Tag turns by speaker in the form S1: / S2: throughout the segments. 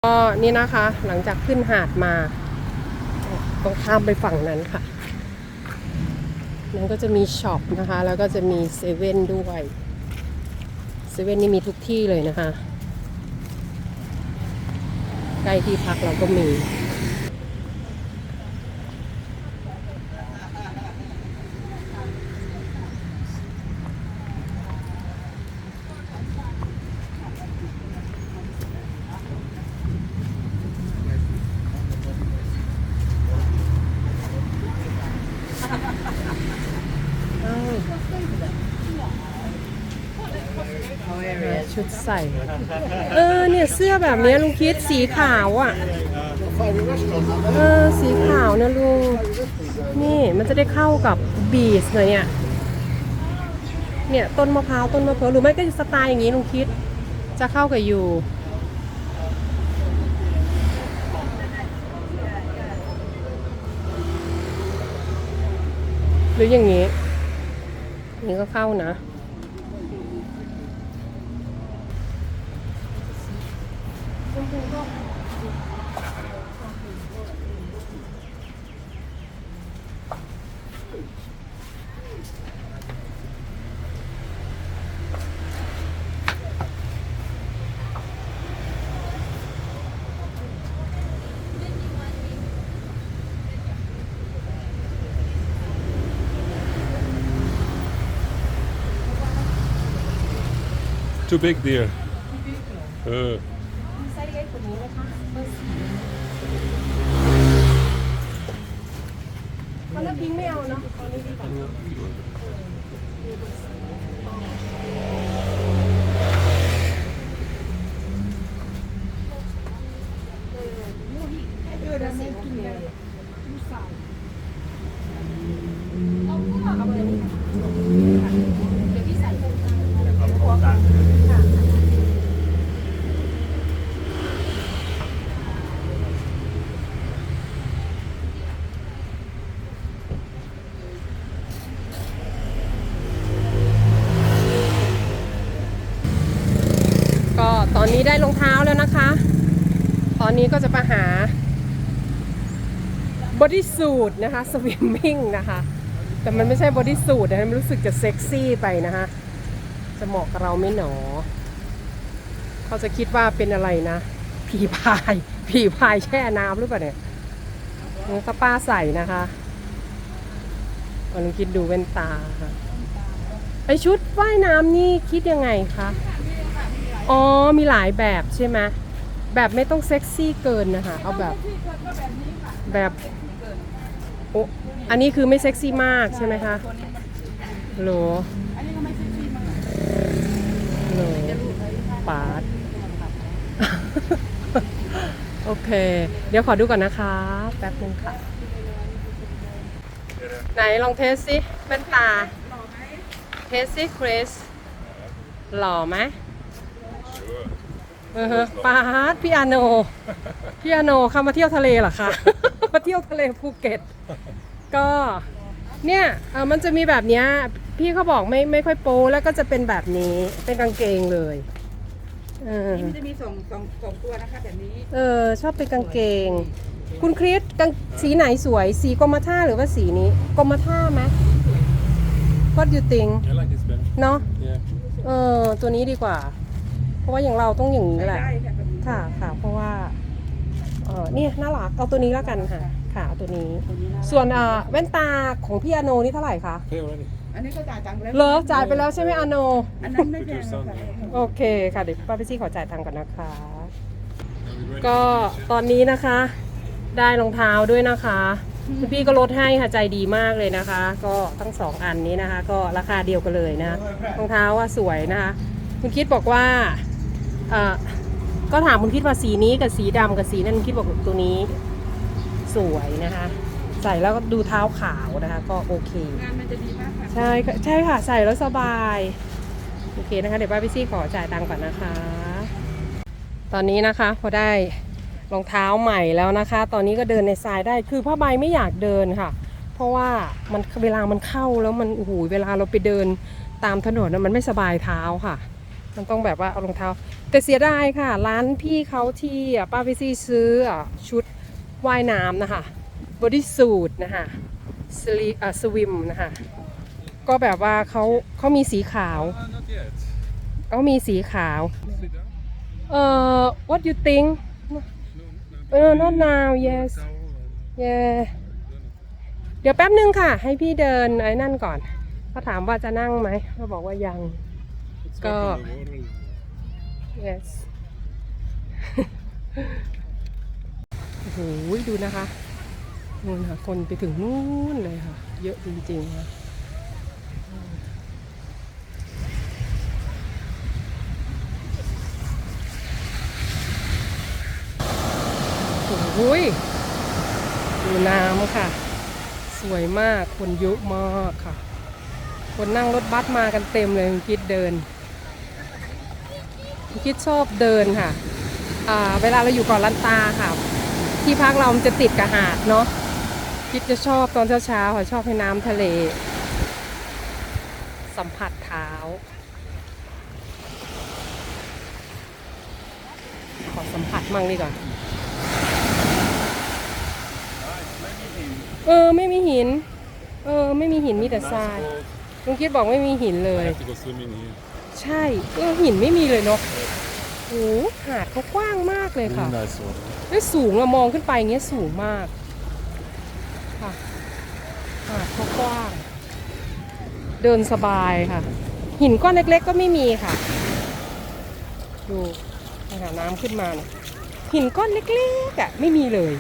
S1: ก็นี่นะคะหลังจากขึ้นหาดมาต้องข้ามไปฝั่งนั้นค่ะนั้นก็จะมีช็อปนะคะแล้วก็จะมีเซเว่นด้วยเซเว่นนี่มีทุกที่เลยนะคะใกล้ที่พักเราก็มี ชุดใส่เนี่ยเสื้อแบบนี้ลุงคิดสีขาวอ่ะสีขาวนะลุงนี่มันจะได้เข้ากับบีชเลยเนี่ยต้นมะพร้าวหรือไม่ก็สไตล์อย่างนี้ลุงคิดจะเข้ากับอยู่หรืออย่างนี้นี่ก็เข้านะ
S2: Too big, dear.
S1: ไซส์เล็กกว่านี้ไหมคะเขาเลือกพิงไม่เอาเนาะตอนนี้ดีกก็ตอนนี้ได้รองเท้าแล้วนะคะตอนนี้ก็จะมาหาบอดี้สูทนะคะสวิมมิ่งนะคะแต่มันไม่ใช่บอดี้สูทนะมันรู้สึกจะเซ็กซี่ไปนะคะจะเหมาะกับเราไม่หนอเขาจะคิดว่าเป็นอะไรนะผีพายแช่น้ำหรือเปล่าเนี่ยนี่ก็ป้าใส่นะคะลองคิดดูแว่นตาค่ะไอชุดว่ายน้ำนี่คิดยังไงคะอ๋อมีหลายแบบใช่ไหมแบบไม่ต้องเซ็กซี่เกินนะคะเอาแบบโอ้อันนี้คือไม่เซ็กซี่มากใช่ไหมคะโหลปาดโอเคเดี๋ยวขอดูก่อนนะคะแป๊บนึงค่ะไหนลองเทสสิแว่นตาเทสสิคริสหล่อไหมปาดพี่อาโนเข้ามาเที่ยวทะเลเหรอคะ มาเที่ยวทะเลภูเก็ตก็เนี่ยมันจะมีแบบนี้พี่เขาบอกไม่ค่อยโป๊แล้วก็จะเป็นแบบนี้เป็นกางเกงเลย
S3: นี่มันจะมีสองตัวนะคะแบบนี้
S1: ชอบเป็นกางเกงคุณคริสกางสีไหนสวยสีกรมท่าหรือว่าสีนี้กรมท่าไหม What do you think เนาะตัวนี้ดีกว่าเพราะว่าอย่างเราต้องอย่างนี้แหละค่ะเพราะว่านี่น่ารักเอาตัวนี้แล้วกันค่ะเอาตัวนี้ส่วนแว่นตาของพี่อาโนนี่เท่าไหร่คะ
S3: อันนี้ก็จ่ายตังค์แล้ว
S1: เหรอจ่ายไปแล้วใช่ไหมอาโน
S3: อันนั้นไม่แพง
S1: โอเคค่ะเดี๋ยวป้าพี่ซี่ขอจ่ายตังค์ก่อนนะคะก็ตอนนี้นะคะได้รองเท้าด้วยนะคะพี่ก็ลดให้ค่ะใจดีมากเลยนะคะก็ทั้ง2อันนี้นะคะก็ราคาเดียวกันเลยนะรองเท้าว่าสวยนะคะคุณคิดบอกว่าก็ถามคุณคิดว่าสีนี้กับสีดำกับสีนั้นคุณคิดบอกตัวนี้สวยนะคะใส่แล้วก็ดูเท้าขาวนะคะก็โอเค
S3: งานมันจะดีมากค่ะ
S1: ใช่ค่ะใส่แล้วสบายโอเคนะคะเดี๋ยวป้าพี่ซี่ขอจ่ายตังค์ก่อนนะคะตอนนี้นะคะพอได้รองเท้าใหม่แล้วนะคะตอนนี้ก็เดินในทรายได้คือผ้าใบไม่อยากเดินค่ะเพราะว่ามันเวลามันเข้าแล้วมันโอ้โหเวลาเราไปเดินตามถนนมันไม่สบายเท้าค่ะมันต้องแบบว่าเอารองเท้า แต่เสียดายค่ะ ร้านพี่เขาที่ป้าพิซี่ซื้อชุดว่ายน้ำนะคะบอดี้สูทนะคะสวิมนะคะก็แบบว่าเขามีสีขาว
S2: Not yet.
S1: เขามีสีขาว
S2: Sit down.
S1: what you think not now yes
S2: Towel and
S1: yeah เดี๋ยวแป๊บนึงค่ะ ให้พี่เดินไอ้นั่นก่อนเขาถามว่าจะนั่งไหมเขาบอกว่ายัง
S2: it's
S1: Go.
S2: got the water.
S1: yes โอ้โหดูนะคะนู่นค่ะคนไปถึงนู่นเลยค่ะ เยอะจริงๆค่ะโอ้โหดูน้ำค่ะ สวยมากคนเยอะมากค่ะ คนนั่งรถบัสมากันเต็มเลยคุณคิดเดินคุณคิดชอบเดินค่ะเวลาเราอยู่เกาะลันตาค่ะ ที่พักเรามันจะติดกับหาดเนาะคิดจะชอบตอนเช้าๆค่ะชอบให้น้ำทะเล สัมผัสเท้า ขอสัมผัสมั่งดีกว่าไม่มีหินไม่มีหินมีแต่ทรายลุงคิดบอกไม่มีหินเลย
S2: I have to go swimming here.
S1: ใช่หินไม่มีเลยเนาะโอ้หาดเขากว้างมากเลยค่ะ
S2: Really nice water.
S1: ได้สูงอะมองขึ้นไปอย่างเงี้ยสูงมากค่ะหาดเขากว้าง เดินสบายค่ะ หินก้อนเล็กๆก็ไม่มีค่ะ ดูนะคะน้ำขึ้นมาเนี่ยหินก้อนเล็กๆอะไม่มีเลย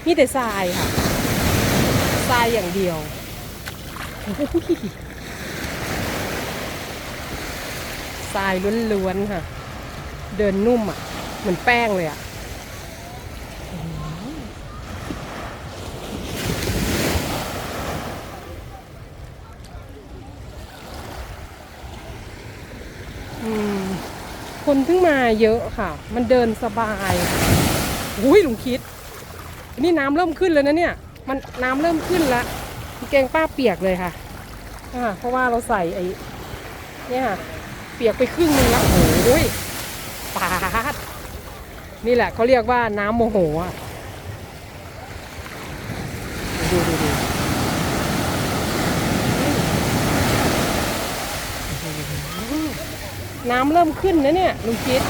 S1: มีแต่ทรายค่ะทรายอย่างเดียวโอ้โหทรายล้วนๆค่ะ เดินนุ่มอ่ะเหมือนแป้งเลยอ่ะคนเพิ่งมาเยอะค่ะ มันเดินสบายอุ้ยลุงคิดนี่น้ำเริ่มขึ้นแล้วนะเนี่ยมันน้ำเริ่มขึ้นแล้วเกงป้าเปียกเลยค่ะเพราะว่าเราใส่ไอ้เนี่ยเปียกไปครึ่งนึงแล้วโอ้ยปาดนี่แหละเขาเรียกว่าน้ำโมโหอ่ะดูน้ำเริ่มขึ้นนะเนี่ยลุงคิด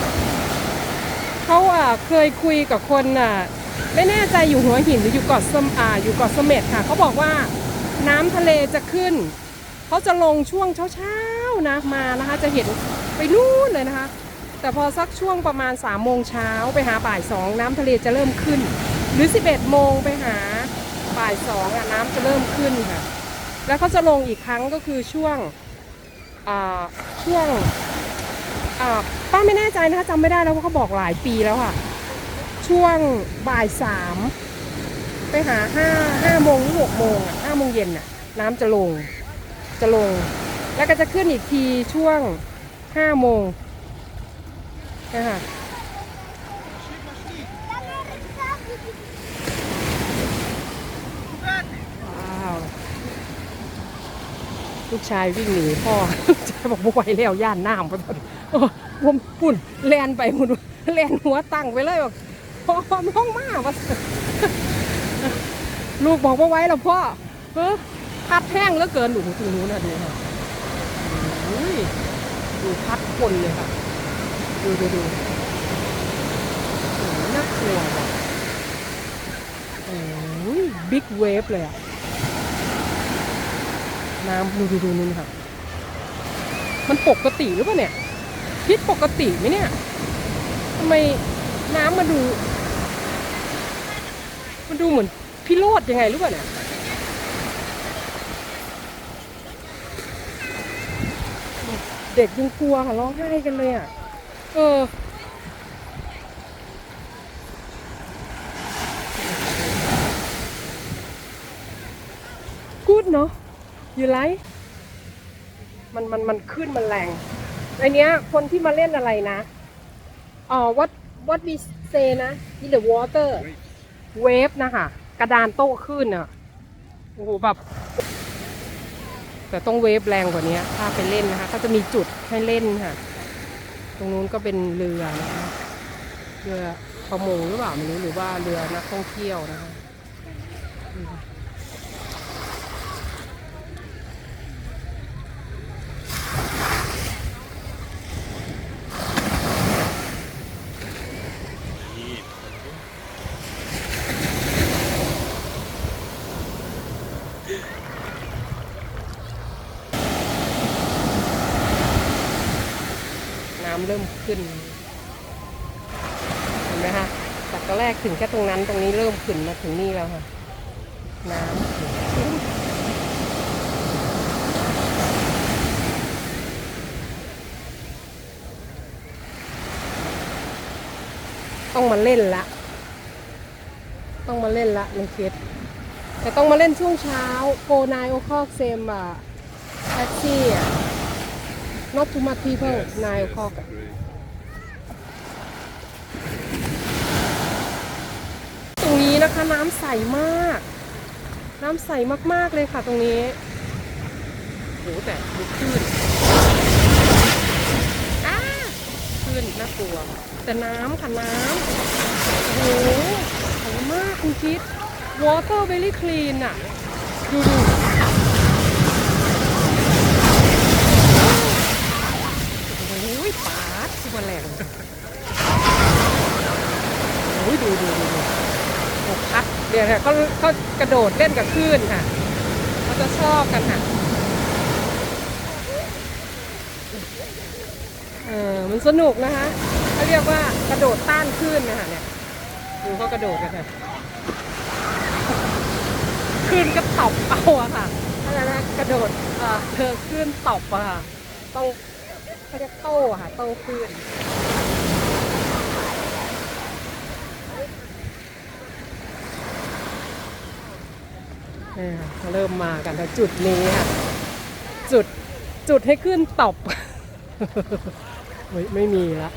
S1: เขาเคยคุยกับคนไม่แน่ใจอยู่หัวหินหรืออยู่เกาะอยู่เกาะเสม็ดค่ะเขาบอกว่าน้ำทะเลจะขึ้นเขาจะลงช่วงเช้าๆนะมานะคะจะเห็นไปนู่นเลยนะคะแต่พอสักช่วงประมาณ3 โมงเช้าไปหาบ่าย2น้ำทะเลจะเริ่มขึ้นหรือ11 โมงไปหาบ่าย2น้ำจะเริ่มขึ้นค่ะแล้วเขาจะลงอีกครั้งก็คือช่วงป้าไม่แน่ใจนะคะจำไม่ได้แล้วเพราะเขาบอกหลายปีแล้วค่ะช่วงบ่าย3ไปหา5 โมงหรือ6 โมง5 โมงเย็นน้ำจะลงแล้วก็จะขึ้นอีกทีช่วง5 โมงนะคะว้าวลูกชายวิ่งหนีพ่อลูกชายบอกบ่ไหวแล้วย่านน้ำผมปุ่นแลนไปหุ่นแลนหัวตั้งไปเลยบอกพ่อมันห้องมากวะลูกบอกว่าไว้แล้วพ่อพัดแห้งแล้วเกินดูตรงนู้นนะดูค่ะดูพัดคนเลยค่ะดูน่ากลัวว่ะบิ๊กเวฟเลยอ่ะน้ำดูนู่นค่ะมันปกติหรือเปล่าเนี่ยคิดปกติไหมเนี่ยทำไมน้ำมันดูเหมือนพิโรธยังไงหรือเปล่าเนี่ยเด็กยังกลัวค่ะร้องไห้กันเลยอ่ะกู๊ดเนาะอยู่ไรมันขึ้นมันแรงไอเนี้ยคนที่มาเล่นอะไรนะwhat we say นะ in the water wave นะคะกระดานโต้ขึ้นอ่ะโอ้โหแบบแต่ต้องเวฟแรงกว่านี้ถ้าไปเล่นนะคะเขาจะมีจุดให้เล่นค่ะ ตรงนู้นก็เป็นเรือนะคะเรือประมงหรือเปล่าไม่รู้หรือว่าเรือนักท่องเที่ยวนะคะน้ำเริ่มขึ้นเห็นไหมคะจากตอนแรกถึงแค่ตรงนั้นตรงนี้เริ่มขึ้นมาถึงนี่แล้วค่ะน้ำต้องมาเล่นละต้องมาเล่นละในเคสแต่ต้องมาเล่นช่วงเช้าโกนายโอคอกเซมอะแท็กซี่อะ not too much people นายโอคอกตรงนี้นะคะน้ำใสมากน้ำใสมากๆเลยค่ะตรงนี้โหแต่ดูคลื่นคลื่นน่ากลัวแต่น้ำค่ะน้ำโอ้โหใสมากคุณคิด water very clean อ่ะดูโอ้ยปาดคือมาแรงโอ้ยดูพัดเดี๋ยวเขากระโดดเล่นกับคลื่นค่ะเขาจะชอบกันค่ะมันสนุกนะคะเขาเรียกว่ากระโดดต้านคลื่นนะคะเนี่ยดูเขากระโดดกันค่ะคลื่นก็ตบเอาอะค่ะอะไรนะกระโดดเธอคลื่นตบอะค่ะต้องเขาเรียกโต้ค่ะโต้คลื่นเริ่มมากันแล้วจุดนี้ค่ะจุดให้ขึ้นตบ ไม่มีแล้ว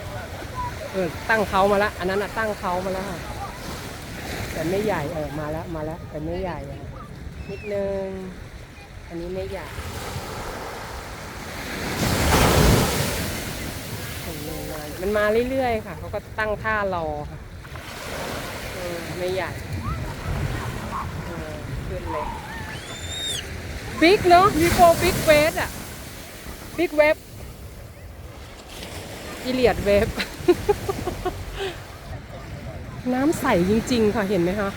S1: ตั้งเขามาแล้วอันนั้นตั้งเขามาแล้วค่ะแต่ไม่ใหญ่มาแล้วแต่ไม่ใหญ่นิดนึงอันนี้ไม่ใหญ่มันมาเรื่อยๆค่ะเขาก็ตั้งท่ารอค่ะไม่ใหญ่ขึ้นเลยบิ๊กเนาะมีโฟบิ๊กเวฟอะบิ๊กเวฟอีเลียดเวฟ น้ำใสจริงๆค่ะเห็นไหมคะ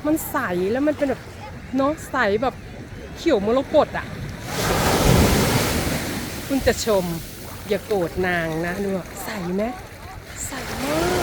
S1: มันใสแล้วมันเป็นแบบเนาะใสแบบเขียวมรกตอ่ะคุณจะชมอย่าโกรธนางนะดูใสไหมใสมาก